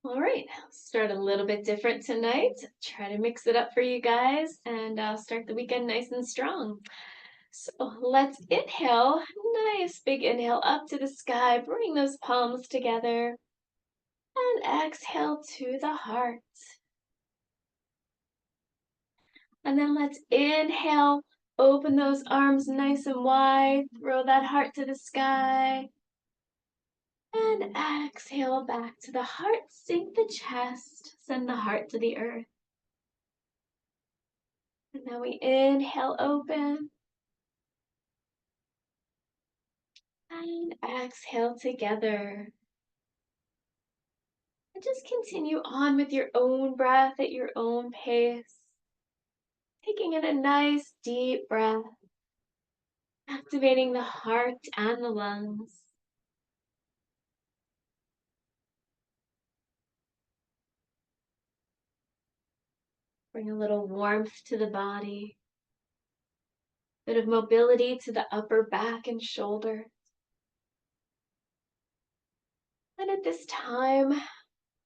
All right, start a little bit different tonight. Try to mix it up for you guys and start the weekend nice and strong. So let's inhale, nice big inhale up to the sky. Bring those palms together and exhale to the heart. And then let's inhale, open those arms nice and wide. Throw that heart to the sky. And exhale back to the heart. Sink the chest. Send the heart to the earth. And now we inhale, open. And exhale together. And just continue on with your own breath at your own pace. Taking in a nice deep breath. Activating the heart and the lungs. Bring a little warmth to the body. Bit of mobility to the upper back and shoulders. And at this time,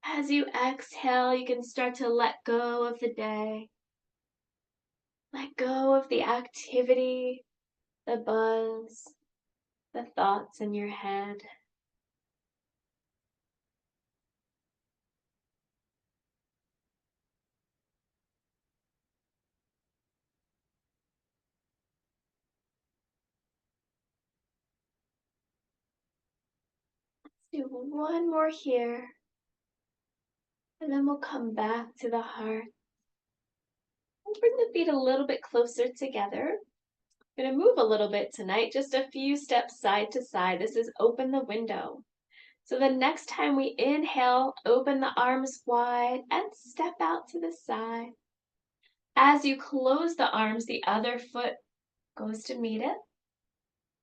as you exhale, you can start to let go of the day. Let go of the activity, the buzz, the thoughts in your head. Let's do one more here. And then we'll come back to the heart. We'll bring the feet a little bit closer together. I'm going to move a little bit tonight, just a few steps side to side. This is open the window. So the next time we inhale, open the arms wide and step out to the side. As you close the arms, the other foot goes to meet it.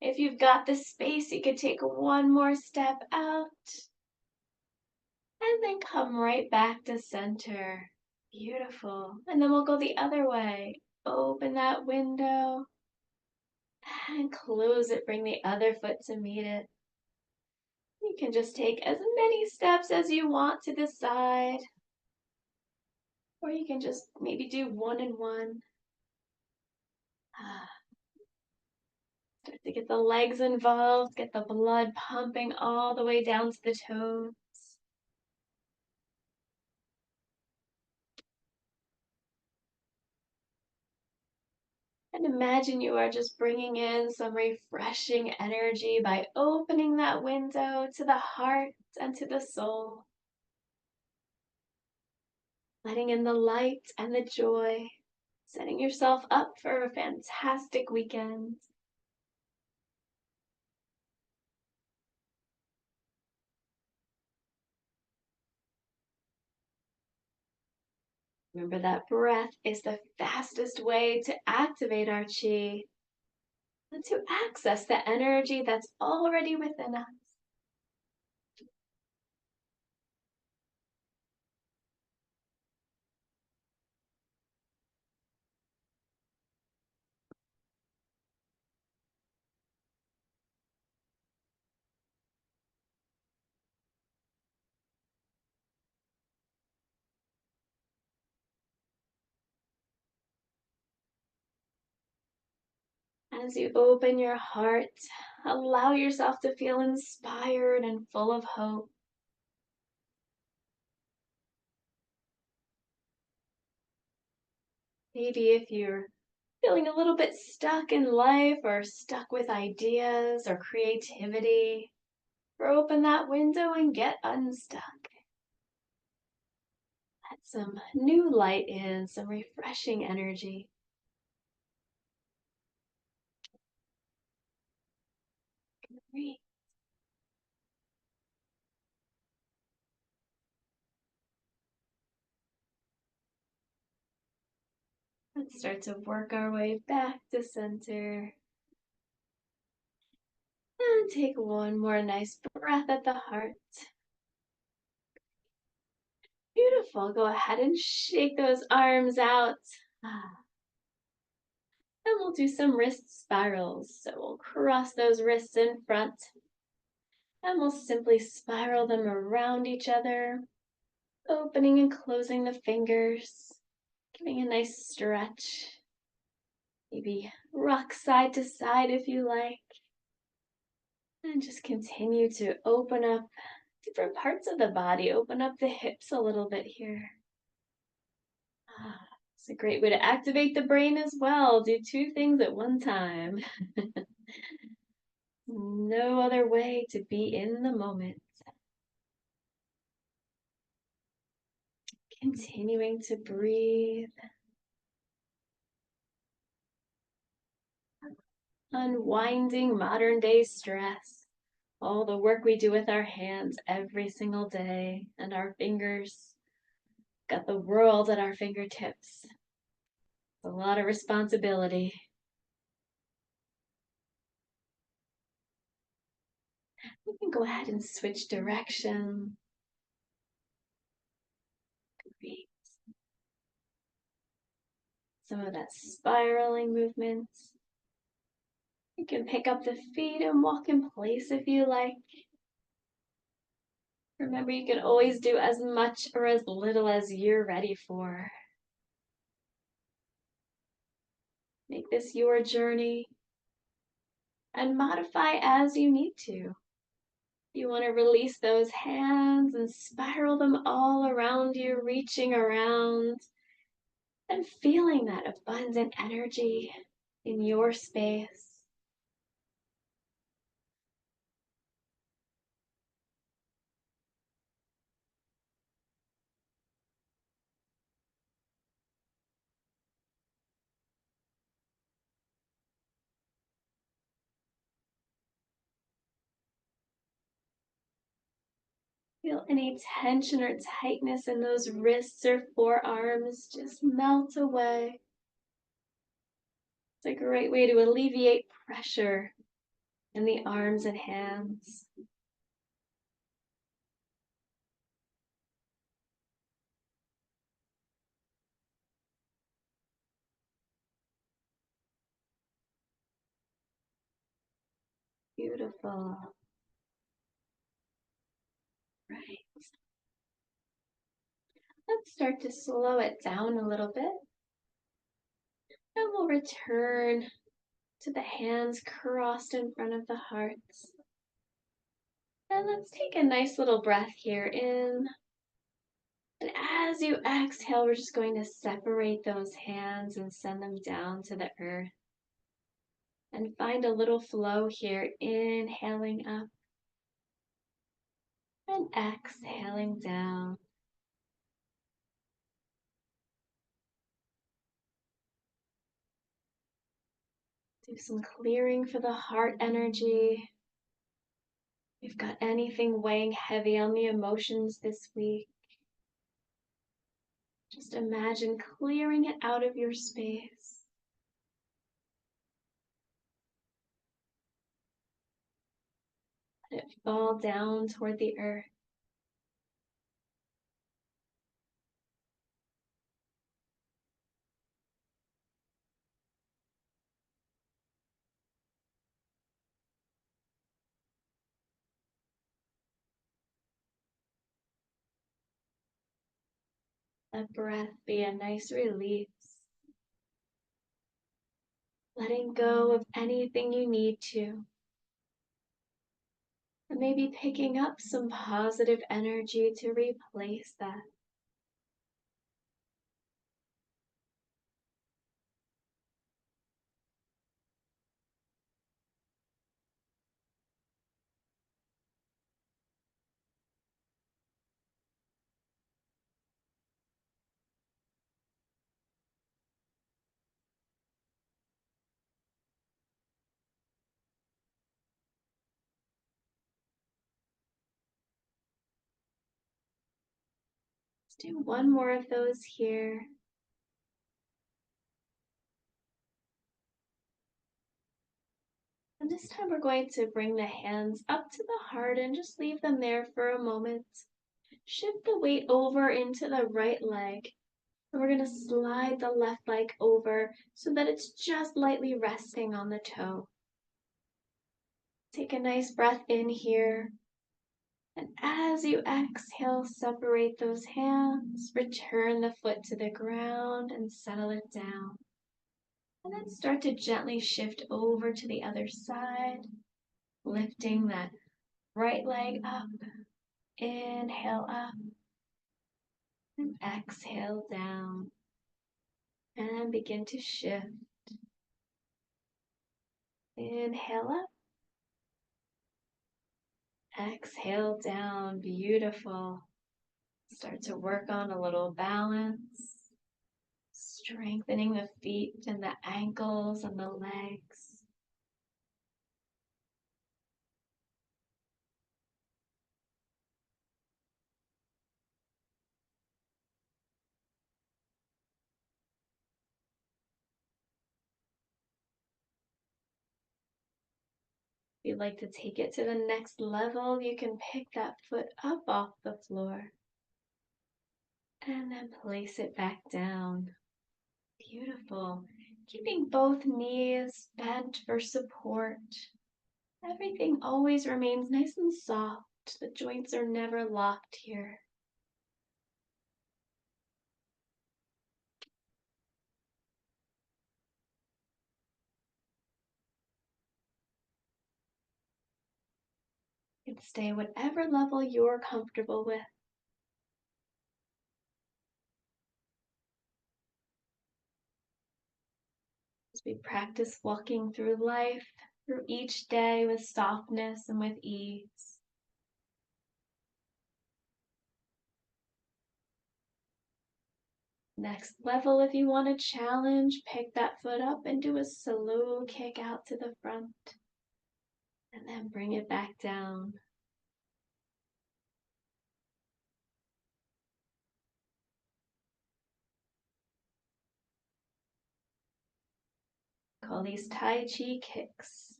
If you've got the space, you could take one more step out and then come right back to center. Beautiful. And then we'll go the other way. Open that window and close it. Bring the other foot to meet it. You can just take as many steps as you want to the side, or you can just maybe do one and one. Start to get the legs involved, get the blood pumping all the way down to the toes. And imagine you are just bringing in some refreshing energy by opening that window to the heart and to the soul. Letting in the light and the joy, setting yourself up for a fantastic weekend. Remember that breath is the fastest way to activate our chi and to access the energy that's already within us. As you open your heart, allow yourself to feel inspired and full of hope. Maybe if you're feeling a little bit stuck in life or stuck with ideas or creativity, open that window and get unstuck. Let some new light in, some refreshing energy. Great. Let's start to work our way back to center. And take one more nice breath at the heart. Beautiful. Go ahead and shake those arms out. And we'll do some wrist spirals. So we'll cross those wrists in front. And we'll simply spiral them around each other. Opening and closing the fingers, giving a nice stretch. Maybe rock side to side if you like. And just continue to open up different parts of the body. Open up the hips a little bit here. It's a great way to activate the brain as well. Do two things at one time. No other way to be in the moment. Continuing to breathe. Unwinding modern day stress. All the work we do with our hands every single day and our fingers. Got the world at our fingertips. A lot of responsibility. We can go ahead and switch direction. Great. Some of that spiraling movement. You can pick up the feet and walk in place if you like. Remember, you can always do as much or as little as you're ready for. Make this your journey and modify as you need to. You want to release those hands and spiral them all around you, reaching around and feeling that abundant energy in your space. Feel any tension or tightness in those wrists or forearms just melt away. It's a great way to alleviate pressure in the arms and hands. Beautiful. Right. Let's start to slow it down a little bit. And we'll return to the hands crossed in front of the heart. And let's take a nice little breath here in. And as you exhale, we're just going to separate those hands and send them down to the earth. And find a little flow here, inhaling up and exhaling down. Do some clearing for the heart energy. If you've got anything weighing heavy on the emotions this week, just imagine clearing it out of your space. Let it fall down toward the earth. Let breath be a nice release. Letting go of anything you need to. And maybe picking up some positive energy to replace that. Let's do one more of those here. And this time we're going to bring the hands up to the heart and just leave them there for a moment. Shift the weight over into the right leg. And we're going to slide the left leg over so that it's just lightly resting on the toe. Take a nice breath in here. And as you exhale, separate those hands, return the foot to the ground and settle it down. And then start to gently shift over to the other side, lifting that right leg up. Inhale up and exhale down. And begin to shift. Inhale up. Exhale down. Beautiful. Start to work on a little balance. Strengthening the feet and the ankles and the legs. If you'd like to take it to the next level, you can pick that foot up off the floor and then place it back down. Beautiful. Keeping both knees bent for support. Everything always remains nice and soft. The joints are never locked here. You can stay whatever level you're comfortable with. As we practice walking through life, through each day with softness and with ease. Next level, if you want to challenge, pick that foot up and do a slow kick out to the front. And then bring it back down. Call these Tai Chi kicks.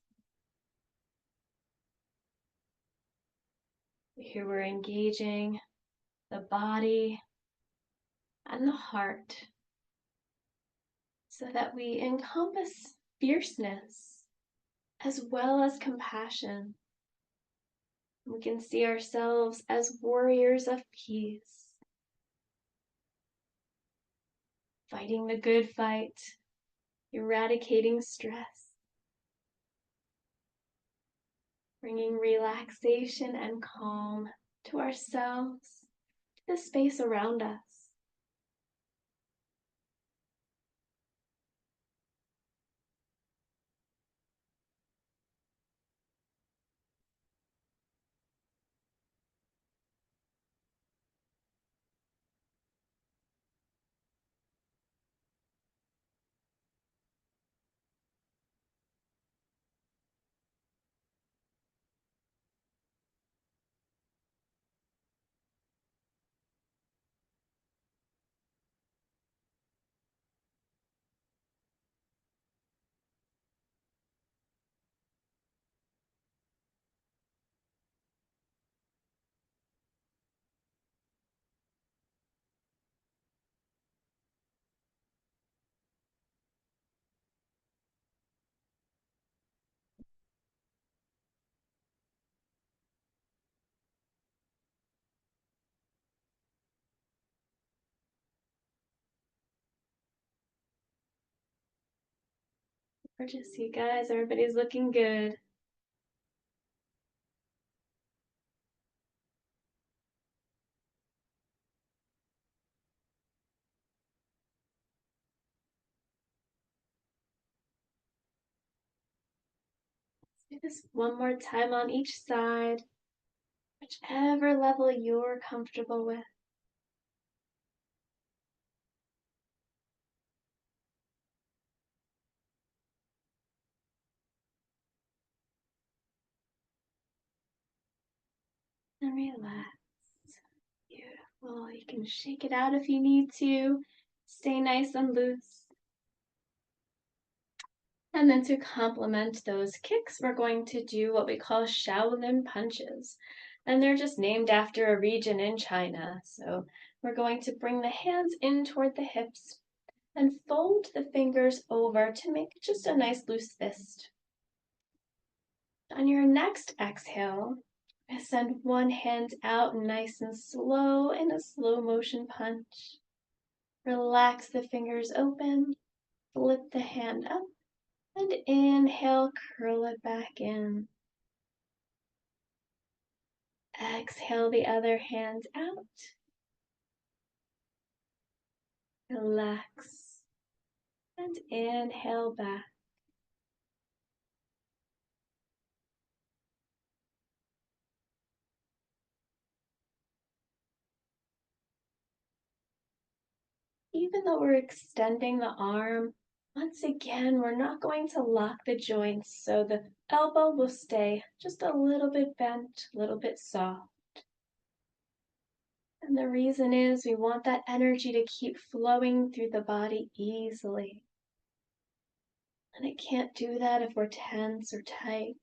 Here we're engaging the body and the heart so that we encompass fierceness as well as compassion. We can see ourselves as warriors of peace, fighting the good fight, eradicating stress, bringing relaxation and calm to ourselves, to the space around us. Gorgeous, you guys. Everybody's looking good. Let's do this one more time on each side, whichever level you're comfortable with. And relax. Beautiful. You can shake it out if you need to. Stay nice and loose. And then to complement those kicks, we're going to do what we call Shaolin punches. And they're just named after a region in China. So we're going to bring the hands in toward the hips and fold the fingers over to make just a nice loose fist. On your next exhale, Send one hand out nice and slow in a slow motion punch. Relax the fingers open, flip the hand up, and inhale, curl it back in. Exhale the other hand out. Relax and inhale back. Even though we're extending the arm, once again, we're not going to lock the joints, so the elbow will stay just a little bit bent, a little bit soft. And the reason is we want that energy to keep flowing through the body easily. And it can't do that if we're tense or tight.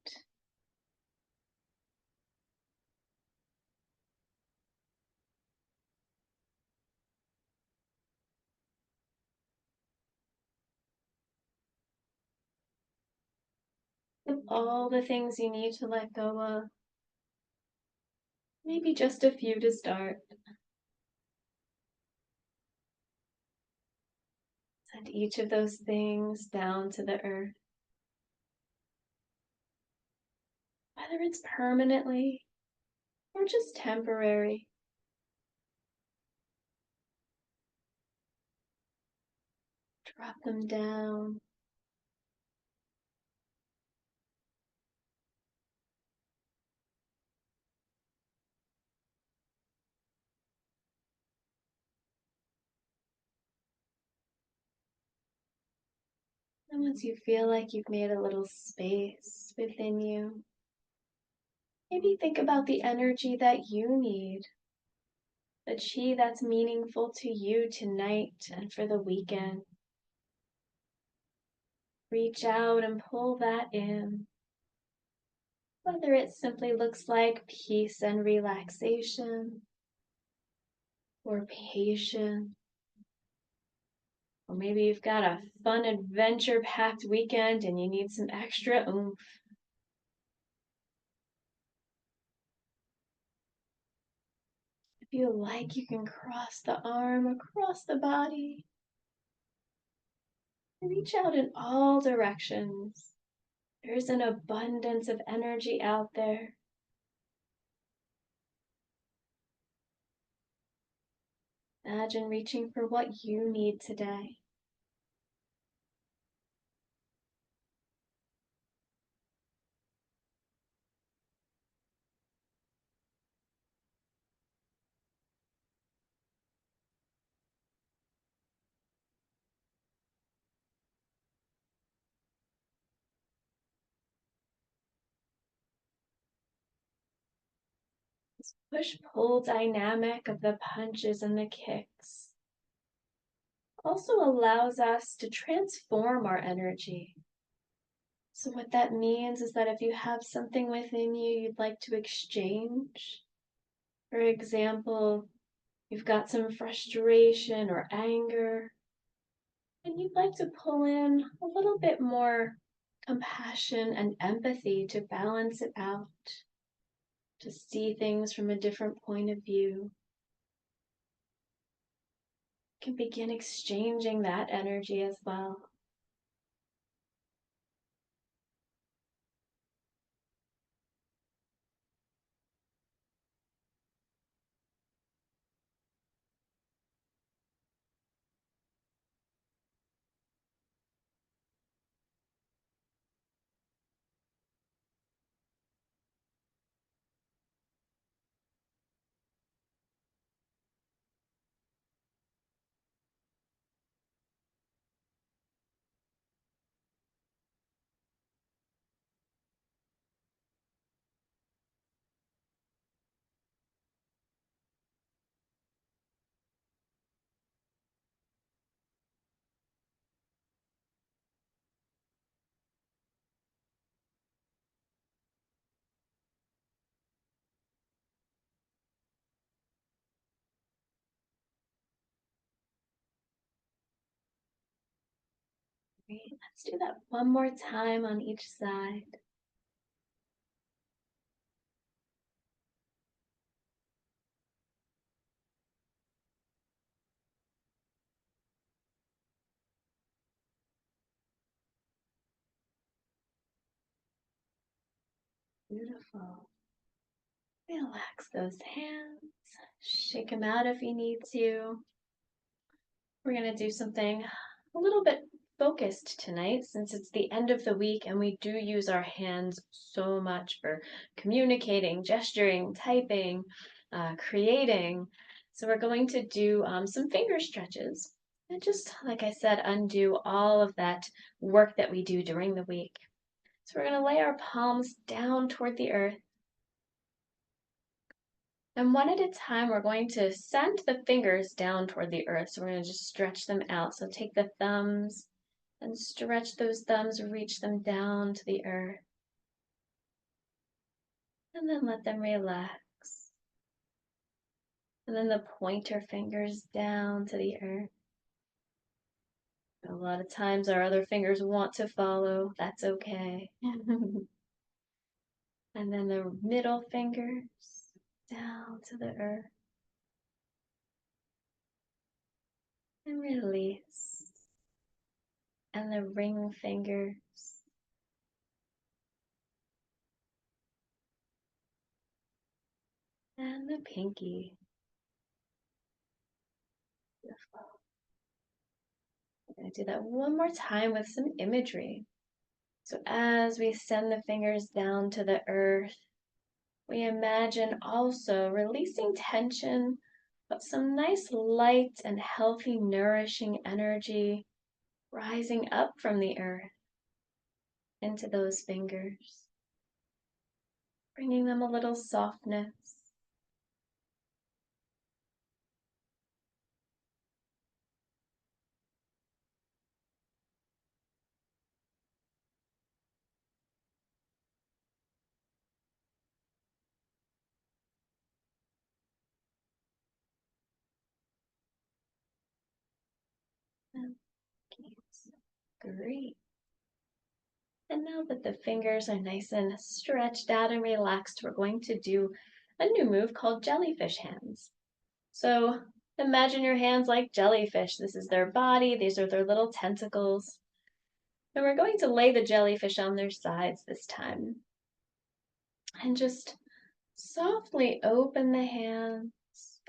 Of all the things you need to let go of, maybe just a few to start. Send each of those things down to the earth. Whether it's permanently or just temporary. Drop them down. And once you feel like you've made a little space within you, maybe think about the energy that you need, the chi that's meaningful to you tonight and for the weekend. Reach out and pull that in. Whether it simply looks like peace and relaxation, or patience, or maybe you've got a fun adventure-packed weekend and you need some extra oomph. If you like, you can cross the arm across the body. Reach out in all directions. There's an abundance of energy out there. Imagine reaching for what you need today. This push-pull dynamic of the punches and the kicks also allows us to transform our energy. So what that means is that if you have something within you you'd like to exchange, for example, you've got some frustration or anger, and you'd like to pull in a little bit more compassion and empathy to balance it out, to see things from a different point of view, you can begin exchanging that energy as well. Great. Let's do that one more time on each side. Beautiful. Relax those hands. Shake them out if you need to. We're going to do something a little bit focused tonight since it's the end of the week and we do use our hands so much for communicating, gesturing, typing, creating. So we're going to do some finger stretches and just, like I said, undo all of that work that we do during the week. So we're going to lay our palms down toward the earth. And one at a time, we're going to send the fingers down toward the earth. So we're going to just stretch them out. So take the thumbs and stretch those thumbs, reach them down to the earth. And then let them relax. And then the pointer fingers down to the earth. A lot of times our other fingers want to follow. That's okay. And then the middle fingers down to the earth. And release. And the ring fingers. And the pinky. Beautiful. We're going to do that one more time with some imagery. So as we send the fingers down to the earth, we imagine also releasing tension, but some nice light and healthy, nourishing energy rising up from the earth into those fingers, bringing them a little softness. Okay, great. And now that the fingers are nice and stretched out and relaxed, we're going to do a new move called jellyfish hands. So imagine your hands like jellyfish. This is their body, these are their little tentacles. And we're going to lay the jellyfish on their sides this time. And just softly open the hands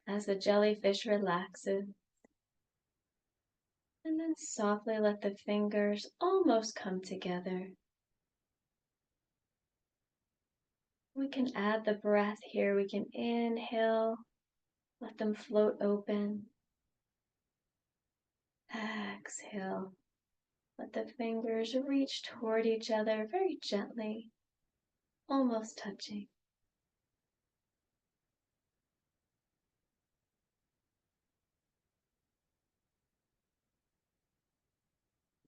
as the jellyfish relaxes. And then softly let the fingers almost come together. We can add the breath here. We can inhale, let them float open. Exhale, let the fingers reach toward each other very gently, almost touching.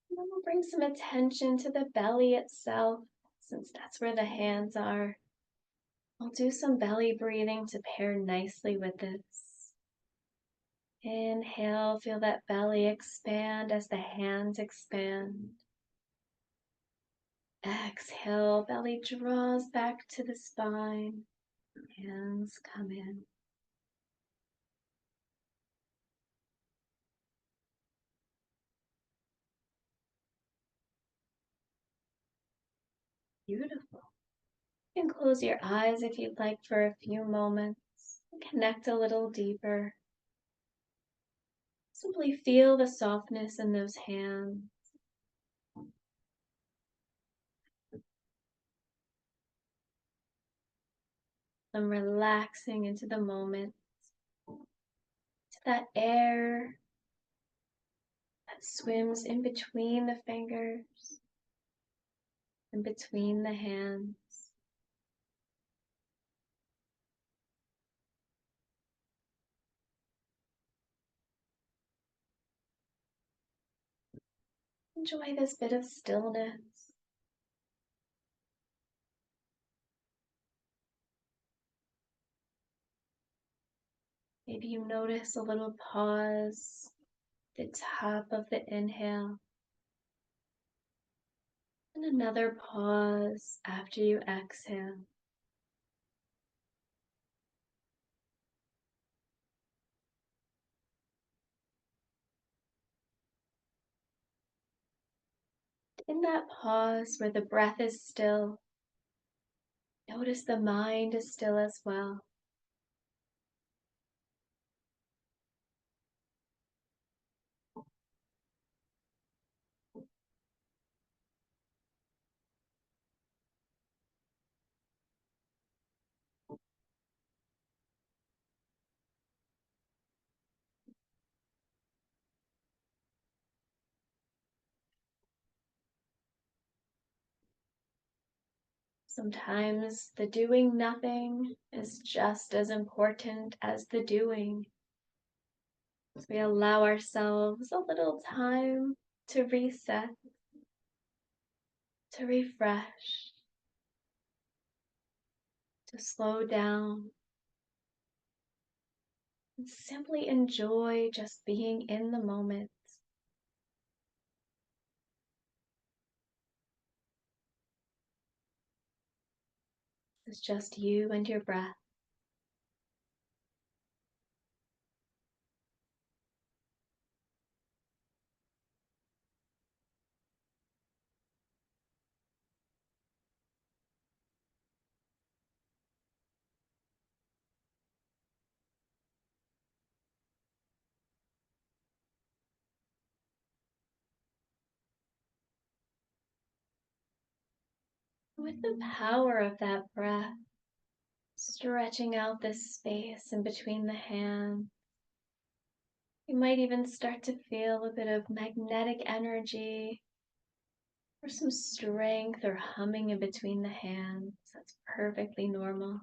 And then we'll bring some attention to the belly itself, since that's where the hands are. We'll do some belly breathing to pair nicely with this. Inhale, feel that belly expand as the hands expand. Exhale, belly draws back to the spine. Hands come in. Beautiful. You can close your eyes if you'd like for a few moments. Connect a little deeper. Simply feel the softness in those hands. I'm relaxing into the moment, to that air that swims in between the fingers, in between the hands. Enjoy this bit of stillness. Maybe you notice a little pause at the top of the inhale, and another pause after you exhale. In that pause where the breath is still, Notice the mind is still as well. Sometimes the doing nothing is just as important as the doing. As we allow ourselves a little time to reset, to refresh, to slow down, and simply enjoy just being in the moment. It's just you and your breath. With the power of that breath, stretching out this space in between the hands, you might even start to feel a bit of magnetic energy or some strength or humming in between the hands. That's perfectly normal.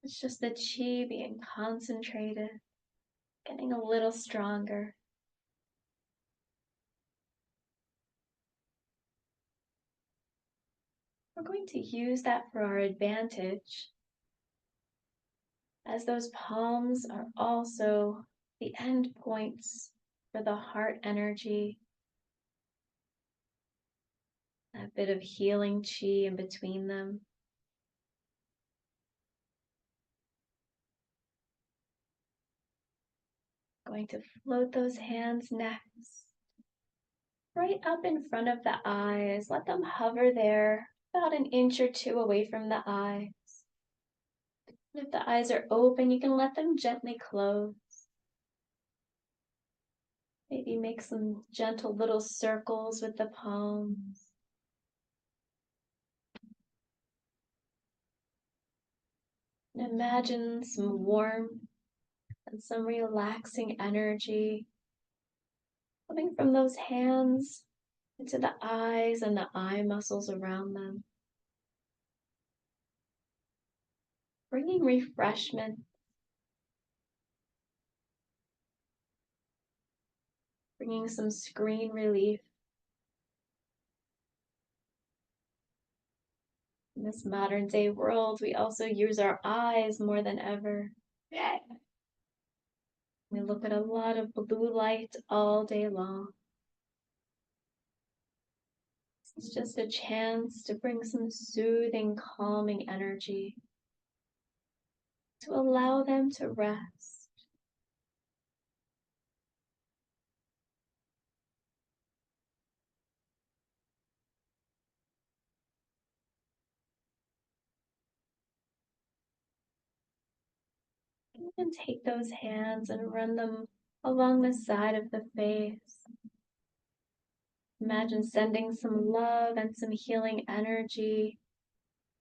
It's just the chi being concentrated, getting a little stronger. We're going to use that for our advantage, as those palms are also the end points for the heart energy, that bit of healing chi in between them. Going to float those hands next, right up in front of the eyes. Let them hover there, about an inch or two away from the eyes. And if the eyes are open, you can let them gently close. Maybe make some gentle little circles with the palms. And imagine some warmth and some relaxing energy coming from those hands into the eyes and the eye muscles around them. Bringing refreshment, bringing some screen relief. In this modern day world, we also use our eyes more than ever. We look at a lot of blue light all day long. It's just a chance to bring some soothing, calming energy, to allow them to rest. You can take those hands and run them along the side of the face. Imagine sending some love and some healing energy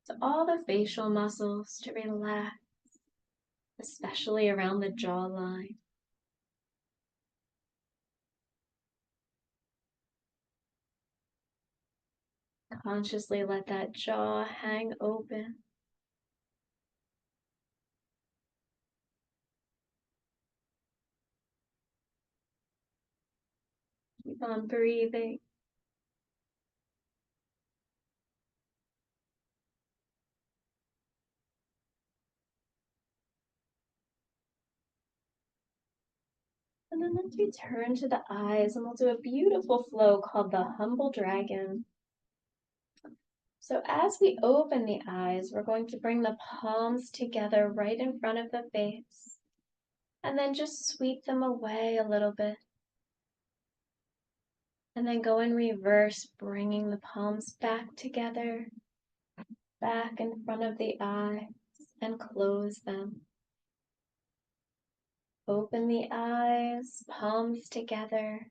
to all the facial muscles to relax, especially around the jawline. Consciously let that jaw hang open. Keep on breathing. And then let's return to the eyes and we'll do a beautiful flow called the humble dragon. So as we open the eyes, we're going to bring the palms together right in front of the face and then just sweep them away a little bit. And then go in reverse, bringing the palms back together, back in front of the eyes and close them. Open the eyes, palms together,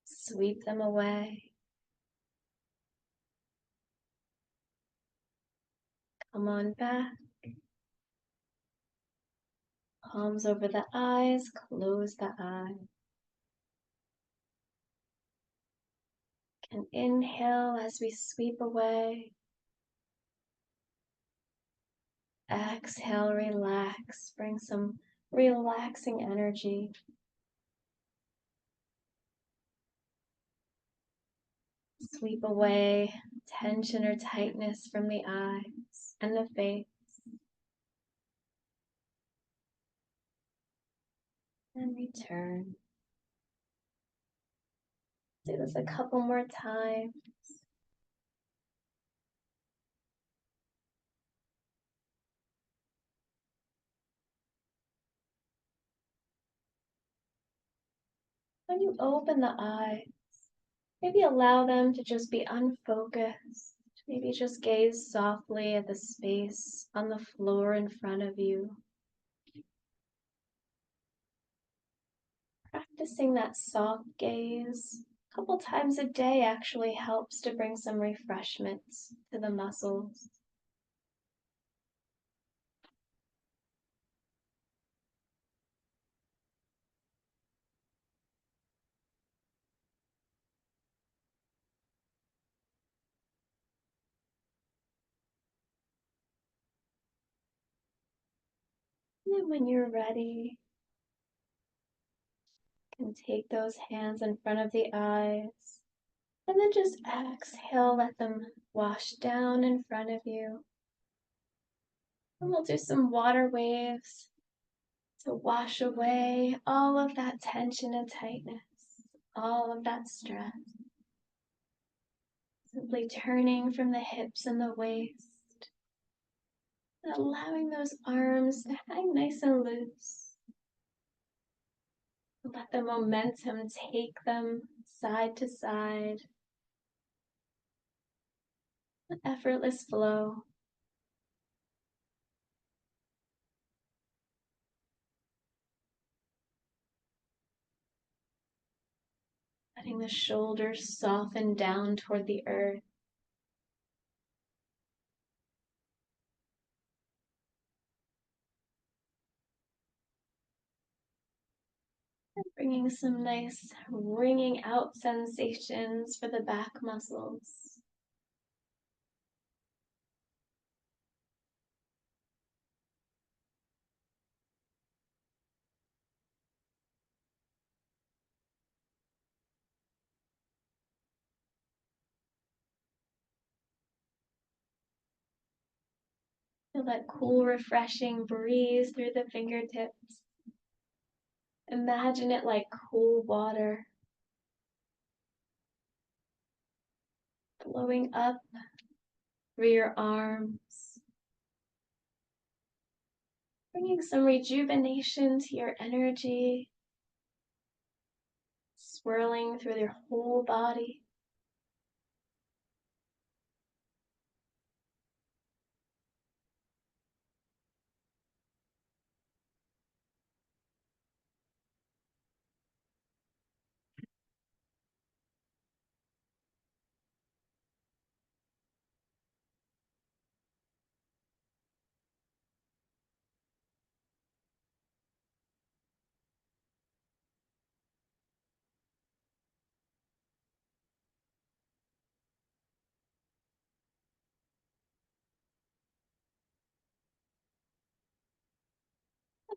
sweep them away. Come on back. Palms over the eyes, close the eyes. And inhale as we sweep away. Exhale, relax. Bring some relaxing energy. Sweep away tension or tightness from the eyes and the face. And return. Do this a couple more times. When you open the eyes, maybe allow them to just be unfocused. Maybe just gaze softly at the space on the floor in front of you. Practicing that soft gaze a couple times a day actually helps to bring some refreshments to the muscles. And then when you're ready, you can take those hands in front of the eyes and then just exhale, let them wash down in front of you. And we'll do some water waves to wash away all of that tension and tightness, all of that stress. Simply turning from the hips and the waist, and allowing those arms to hang nice and loose. Let the momentum take them side to side. An effortless flow. Letting the shoulders soften down toward the earth. And bringing some nice wringing out sensations for the back muscles. Feel that cool, refreshing breeze through the fingertips. Imagine it like cool water flowing up through your arms, bringing some rejuvenation to your energy, swirling through your whole body.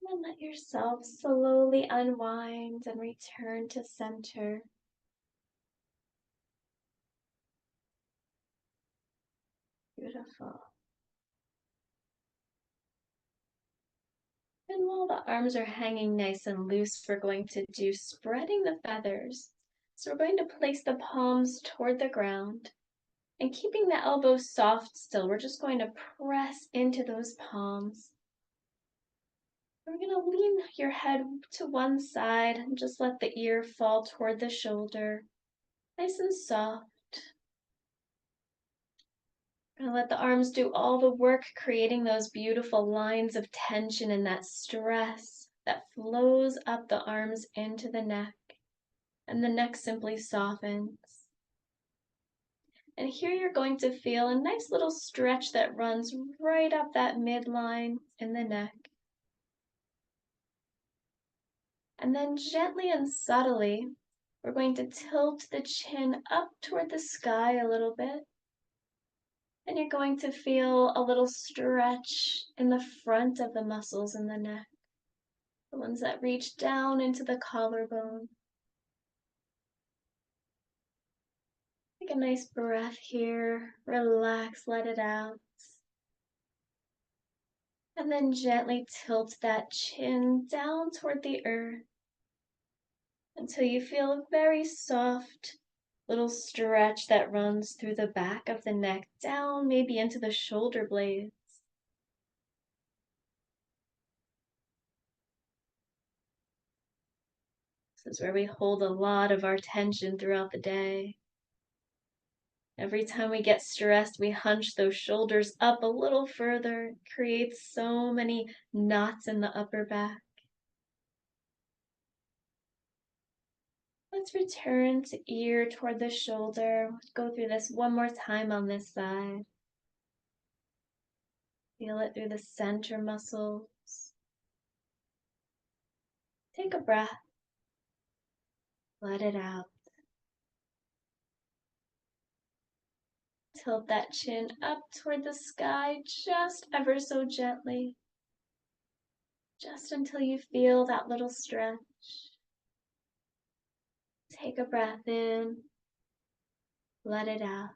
And then let yourself slowly unwind and return to center. Beautiful. And while the arms are hanging nice and loose, we're going to do spreading the feathers. So we're going to place the palms toward the ground and keeping the elbows soft still, we're just going to press into those palms. We're going to lean your head to one side and just let the ear fall toward the shoulder, nice and soft. And let the arms do all the work, creating those beautiful lines of tension and that stress that flows up the arms into the neck. And the neck simply softens. And here you're going to feel a nice little stretch that runs right up that midline in the neck. And then gently and subtly, we're going to tilt the chin up toward the sky a little bit. And you're going to feel a little stretch in the front of the muscles in the neck, the ones that reach down into the collarbone. Take a nice breath here, relax, let it out. And then gently tilt that chin down toward the earth until you feel a very soft little stretch that runs through the back of the neck, down maybe into the shoulder blades. This is where we hold a lot of our tension throughout the day. Every time we get stressed, we hunch those shoulders up a little further, creates so many knots in the upper back. Let's return to ear toward the shoulder. Go through this one more time on this side. Feel it through the center muscles. Take a breath. Let it out. Tilt that chin up toward the sky just ever so gently. Just until you feel that little stretch. Take a breath in. Let it out.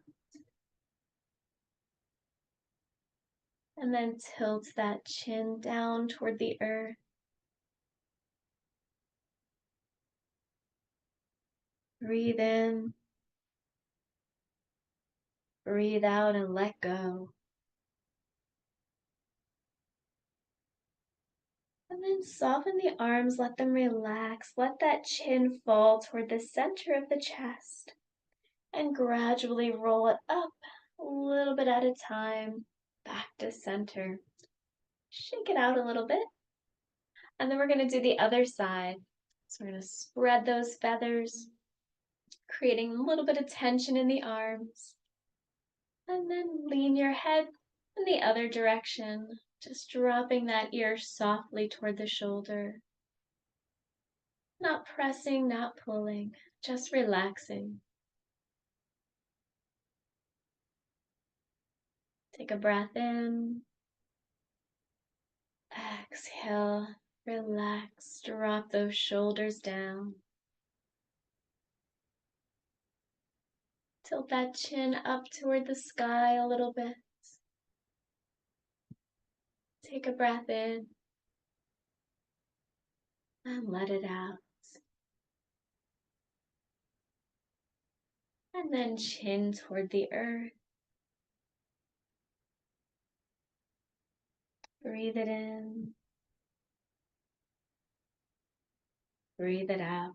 And then tilt that chin down toward the earth. Breathe in. Breathe out and let go. And then soften the arms, let them relax. Let that chin fall toward the center of the chest. And gradually roll it up a little bit at a time, back to center. Shake it out a little bit. And then we're going to do the other side. So we're going to spread those feathers, creating a little bit of tension in the arms. And then lean your head in the other direction, just dropping that ear softly toward the shoulder. Not pressing, not pulling, just relaxing. Take a breath in. Exhale, relax, drop those shoulders down. Tilt that chin up toward the sky a little bit. Take a breath in and let it out. And then chin toward the earth. Breathe it in. Breathe it out.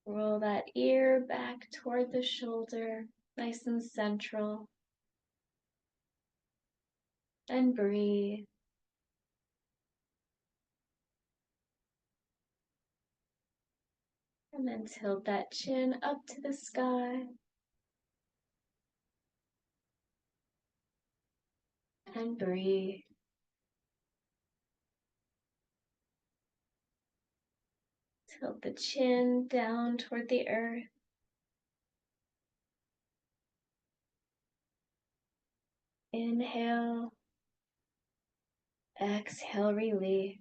Roll that ear back toward the shoulder, nice and central. And breathe. And then tilt that chin up to the sky. And breathe. Tilt the chin down toward the earth. Inhale. Exhale, release.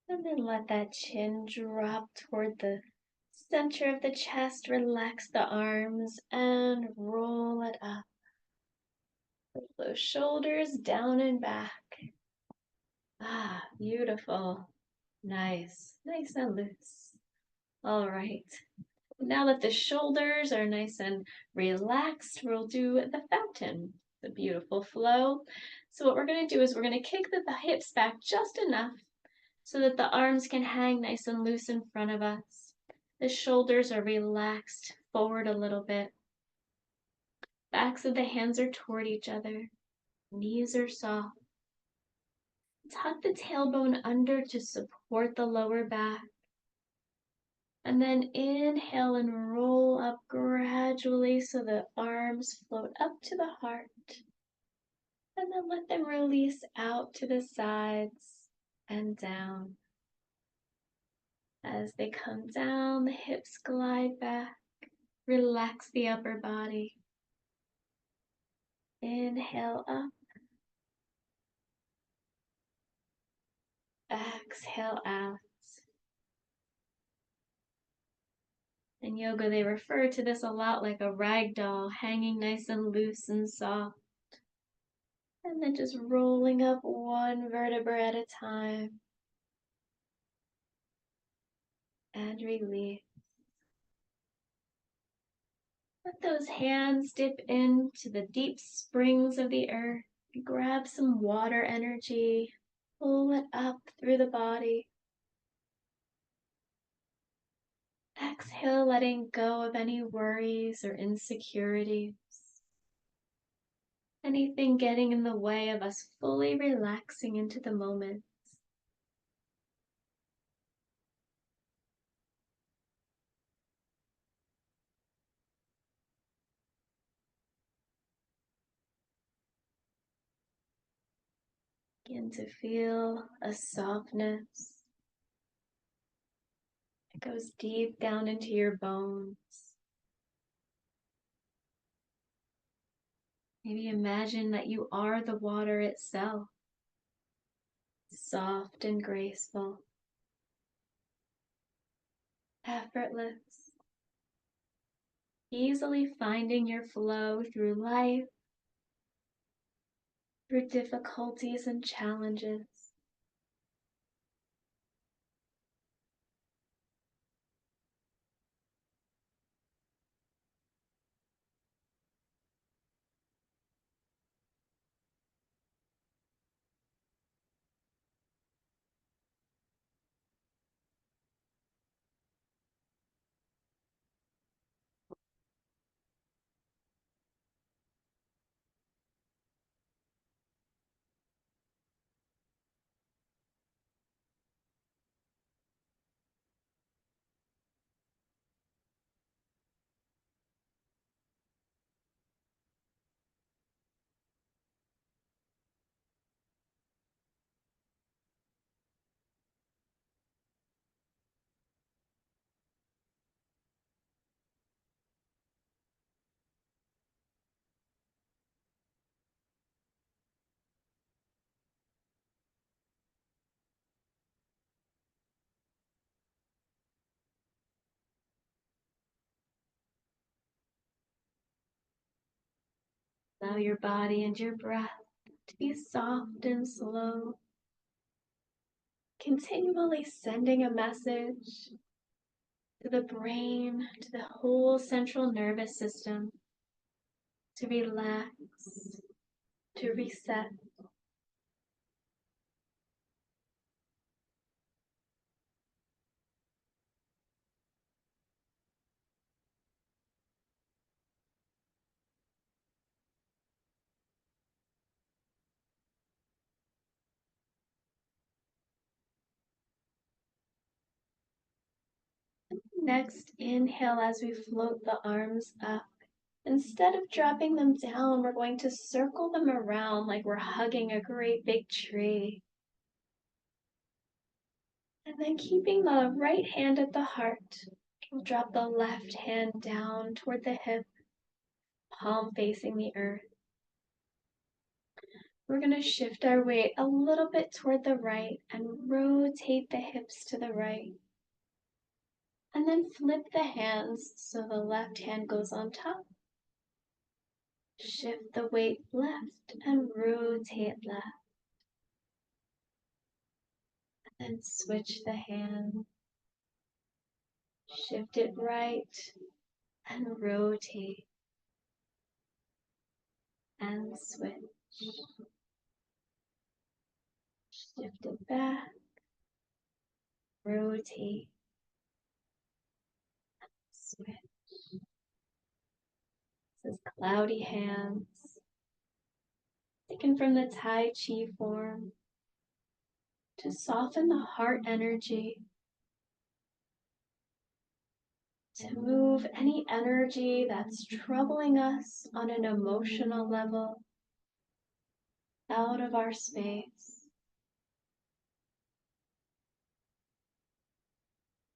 And then let that chin drop toward the center of the chest. Relax the arms and roll it up. Pull those shoulders down and back. Ah, beautiful. Nice. Nice and loose. All right. Now that the shoulders are nice and relaxed, we'll do the fountain, the beautiful flow. So what we're going to do is we're going to kick the hips back just enough so that the arms can hang nice and loose in front of us. The shoulders are relaxed forward a little bit. Backs of the hands are toward each other. Knees are soft. Tuck the tailbone under to support the lower back. And then inhale and roll up gradually so the arms float up to the heart. And then let them release out to the sides and down. As they come down, the hips glide back. Relax the upper body. Inhale up. Exhale out. In yoga, they refer to this a lot like a rag doll, hanging nice and loose and soft. And then just rolling up one vertebra at a time. And release. Let those hands dip into the deep springs of the earth. Grab some water energy. Pull it up through the body. Exhale, letting go of any worries or insecurities. Anything getting in the way of us fully relaxing into the moment. Begin to feel a softness. It goes deep down into your bones. Maybe imagine that you are the water itself, soft and graceful, effortless, easily finding your flow through life, through difficulties and challenges. Allow your body and your breath to be soft and slow, continually sending a message to the brain, to the whole central nervous system, to relax, to reset. Next, inhale as we float the arms up. Instead of dropping them down, we're going to circle them around like we're hugging a great big tree. And then keeping the right hand at the heart, we'll drop the left hand down toward the hip, palm facing the earth. We're going to shift our weight a little bit toward the right and rotate the hips to the right. And then flip the hands so the left hand goes on top. Shift the weight left and rotate left. And switch the hand. Shift it right and rotate. And switch. Shift it back. Rotate. cloudy hands, taken from the Tai Chi form, to soften the heart energy, to move any energy that's troubling us on an emotional level out of our space,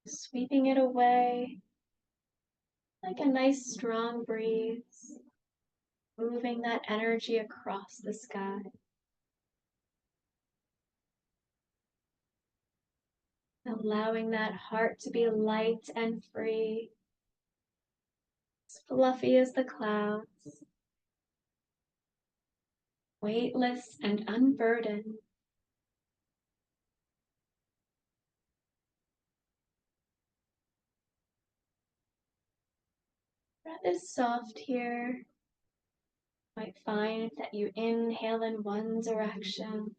sweeping it away like a nice strong breeze, moving that energy across the sky. Allowing that heart to be light and free, as fluffy as the clouds, weightless and unburdened. Breath is soft here. You might find that you inhale in one direction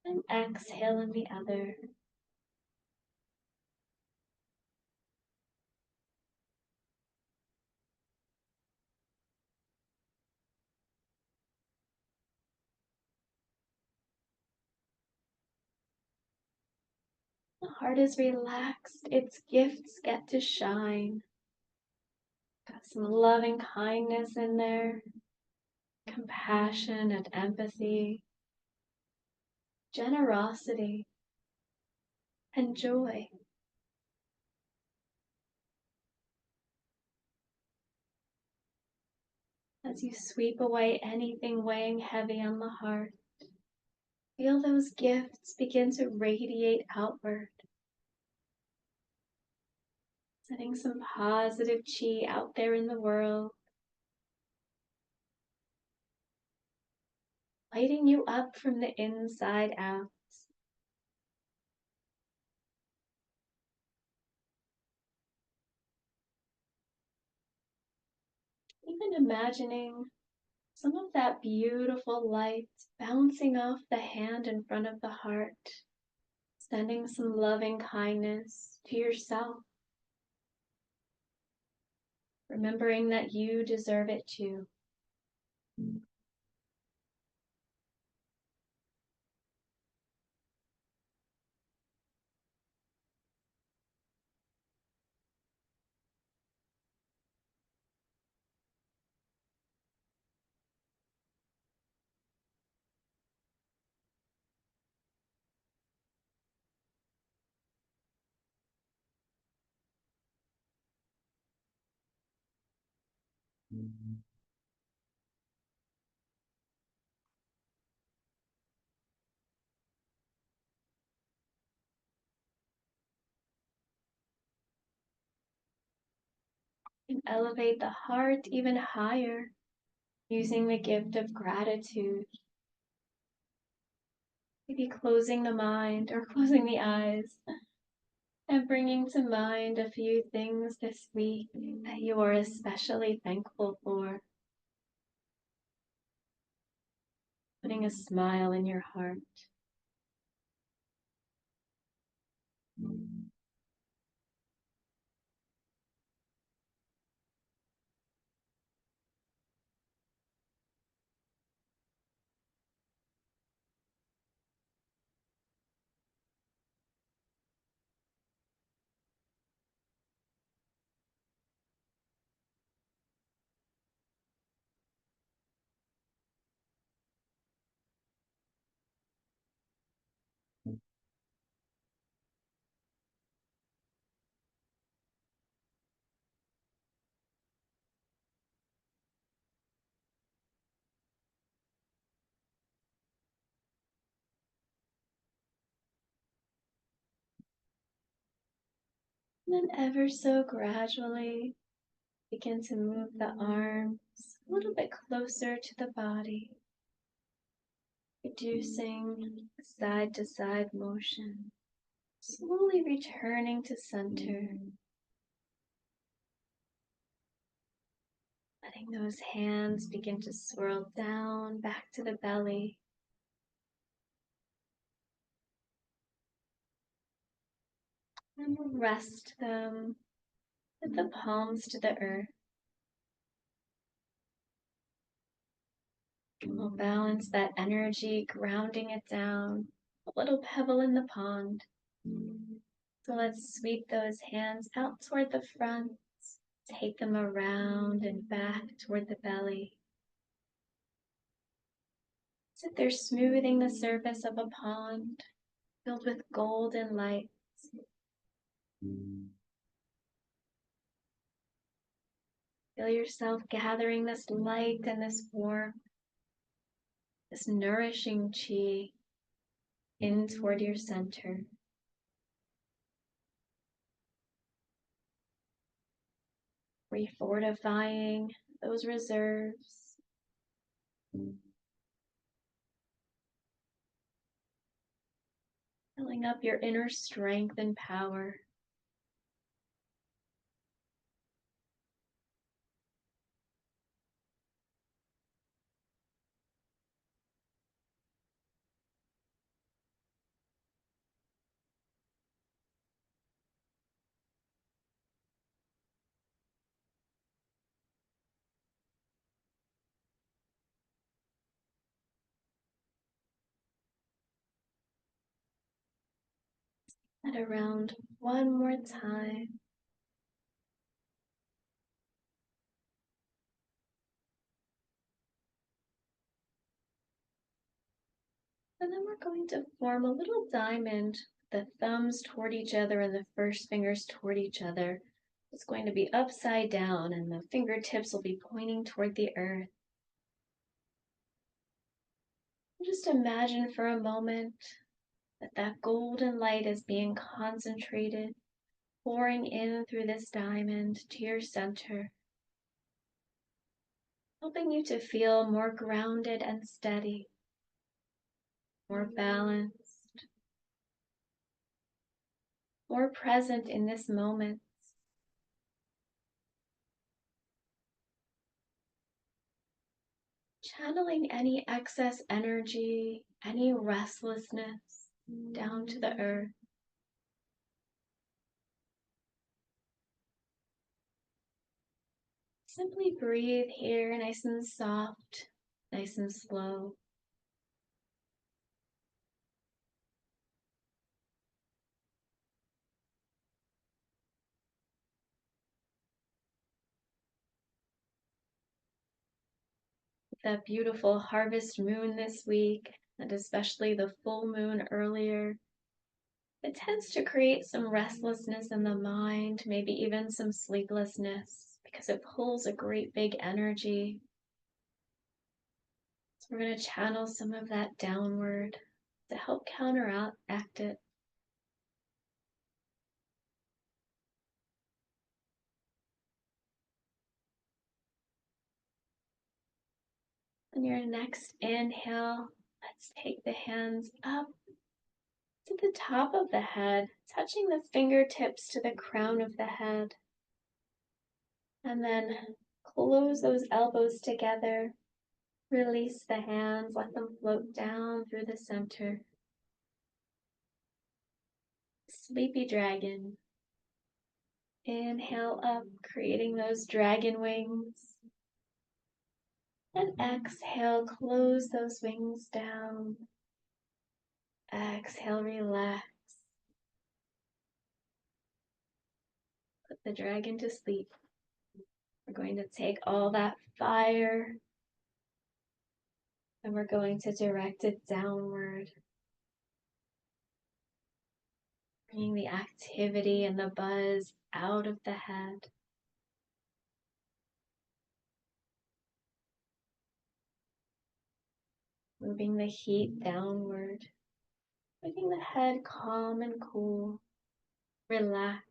and exhale in the other. The heart is relaxed, its gifts get to shine. Got some loving kindness in there, compassion and empathy, generosity and joy. As you sweep away anything weighing heavy on the heart, feel those gifts begin to radiate outward, setting some positive chi out there in the world, lighting you up from the inside out. Even imagining some of that beautiful light bouncing off the hand in front of the heart, sending some loving kindness to yourself, remembering that you deserve it too. And elevate the heart even higher using the gift of gratitude. Maybe closing the mind or closing the eyes and bringing to mind a few things this week that you are especially thankful for. Putting a smile in your heart. And then ever so gradually begin to move the arms a little bit closer to the body, reducing side to side motion, slowly returning to center, letting those hands begin to swirl down back to the belly. And we'll rest them with the palms to the earth. We'll balance that energy, grounding it down, a little pebble in the pond. So let's sweep those hands out toward the front, take them around and back toward the belly. As if they're smoothing the surface of a pond filled with golden light. Feel yourself gathering this light and this warmth, this nourishing chi in toward your center. Refortifying those reserves. Filling up your inner strength and power. And around one more time. And then we're going to form a little diamond, the thumbs toward each other and the first fingers toward each other. It's going to be upside down and the fingertips will be pointing toward the earth. Just imagine for a moment that golden light is being concentrated, pouring in through this diamond to your center, helping you to feel more grounded and steady, more balanced, more present in this moment. Channeling any excess energy, any restlessness down to the earth. Simply breathe here, nice and soft, nice and slow. That beautiful harvest moon this week, and especially the full moon earlier, it tends to create some restlessness in the mind, maybe even some sleeplessness, because it pulls a great big energy. So we're going to channel some of that downward to help counteract it. On your next inhale, let's take the hands up to the top of the head, touching the fingertips to the crown of the head. And then close those elbows together. Release the hands, let them float down through the center. Sleepy dragon. Inhale up, creating those dragon wings. And exhale, close those wings down. Exhale, relax. Put the dragon to sleep. We're going to take all that fire and we're going to direct it downward. Bringing the activity and the buzz out of the head. Moving the heat downward. Making the head calm and cool. Relaxed.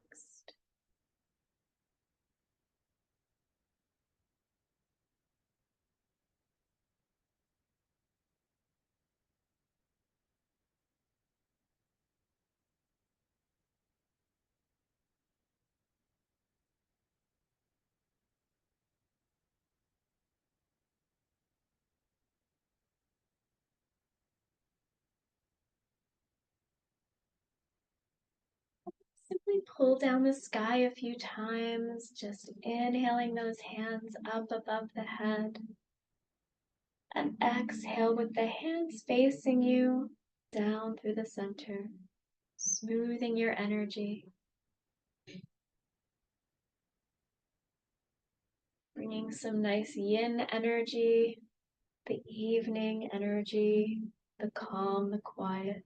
Simply pull down the sky a few times, just inhaling those hands up above the head. And exhale with the hands facing you down through the center, smoothing your energy. Bringing some nice yin energy, the evening energy, the calm, the quiet,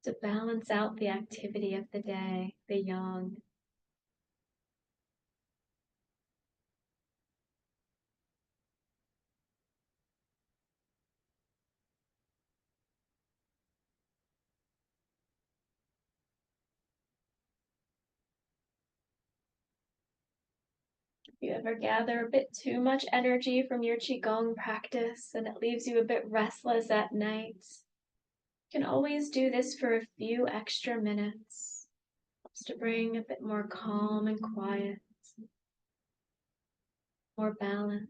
to balance out the activity of the day, the yang. If you ever gather a bit too much energy from your Qigong practice and it leaves you a bit restless at night, you can always do this for a few extra minutes, just to bring a bit more calm and quiet, more balance.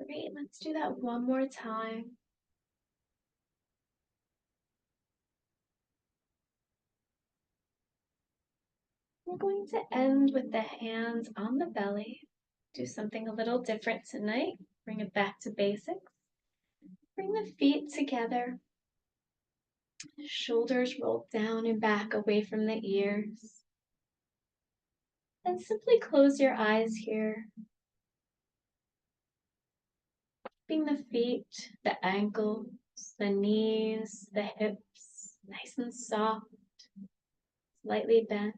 Great, let's do that one more time. We're going to end with the hands on the belly. Do something a little different tonight. Bring it back to basics. Bring the feet together. Shoulders rolled down and back away from the ears. And simply close your eyes here. Keeping the feet, the ankles, the knees, the hips, nice and soft, slightly bent.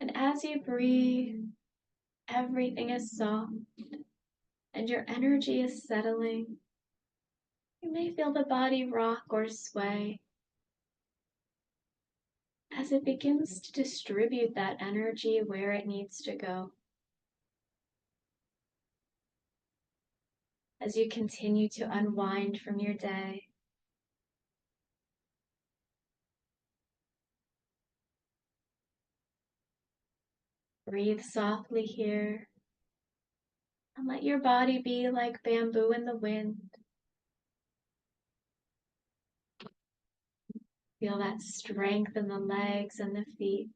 And as you breathe, everything is soft and your energy is settling. You may feel the body rock or sway as it begins to distribute that energy where it needs to go. As you continue to unwind from your day, breathe softly here and let your body be like bamboo in the wind. Feel that strength in the legs and the feet,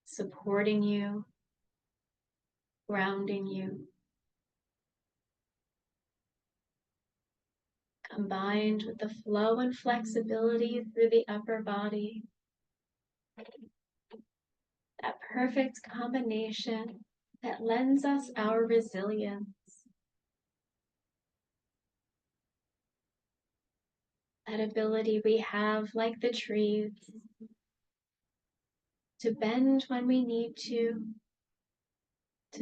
supporting you, grounding you, combined with the flow and flexibility through the upper body. That perfect combination that lends us our resilience. That ability we have, like the trees, to bend when we need to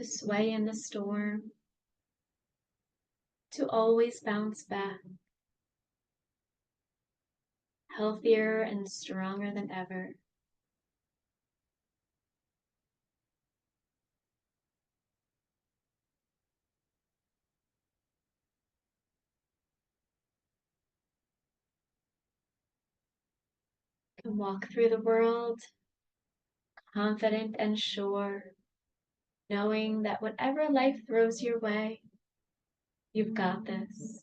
sway in the storm, to always bounce back, healthier and stronger than ever. You can walk through the world confident and sure, knowing that whatever life throws your way, you've got this.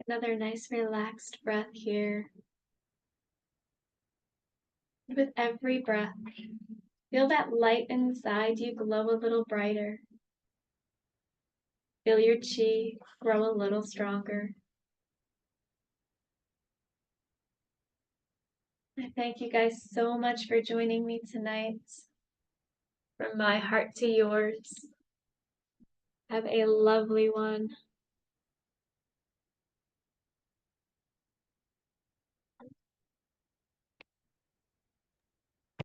Another nice relaxed breath here. With every breath, feel that light inside you glow a little brighter. Feel your chi grow a little stronger. I thank you guys so much for joining me tonight. From my heart to yours. Have a lovely one.